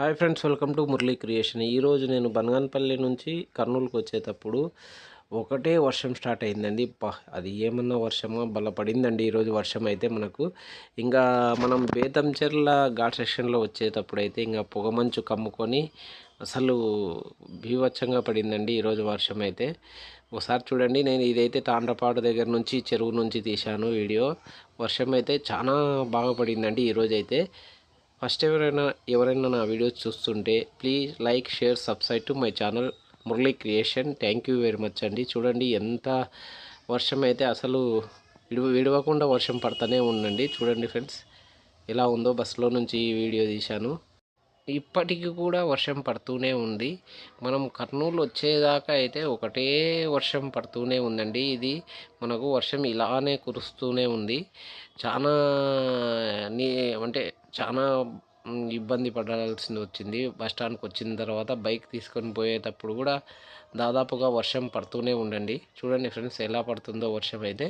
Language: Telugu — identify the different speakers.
Speaker 1: Hi friends, welcome to Murali creation. ఈరోజు నేను బనగానపల్లి నుంచి కర్నూలుకు వచ్చేటప్పుడు ఒకటే వర్షం స్టార్ట్ అయిందండి. అది ఏమన్నా వర్షమా బలపడిందండి ఈరోజు వర్షం అయితే మనకు. ఇంకా మనం బేతంచెర్ల ఘాట్ సెక్షన్లో వచ్చేటప్పుడు అయితే ఇంకా పొగమంచు కమ్ముకొని అసలు బీభత్సంగా పడిందండి ఈరోజు వర్షం అయితే. ఒకసారి చూడండి, నేను ఇదైతే తాండ్రపాడు దగ్గర నుంచి చెరువు నుంచి తీశాను వీడియో. వర్షం అయితే చాలా బాగా పడిందండి ఈరోజు అయితే. ఫస్ట్ ఎవరైనా నా వీడియోస్ చూస్తుంటే please like, share, subscribe to my channel Murali creation. Thank you very much అండి. చూడండి ఎంత వర్షం అయితే అసలు విడవకుండా వర్షం పడుతూనే ఉందండి. చూడండి ఫ్రెండ్స్ ఎలా ఉందో. బస్సులో నుంచి వీడియో తీశాను. ఇప్పటికి కూడా వర్షం పడుతూనే ఉంది. మనం కర్నూలు వచ్చేదాకా అయితే ఒకటే వర్షం పడుతూనే ఉందండి. ఇది మనకు వర్షం ఇలానే కురుస్తూనే ఉంది. చాలా నీ అంటే చాలా ఇబ్బంది పడాల్సి వచ్చింది. బస్ స్టాండ్కి వచ్చిన తర్వాత బైక్ తీసుకొని పోయేటప్పుడు కూడా దాదాపుగా వర్షం పడుతూనే ఉండండి. చూడండి ఫ్రెండ్స్ ఎలా పడుతుందో వర్షం అయితే.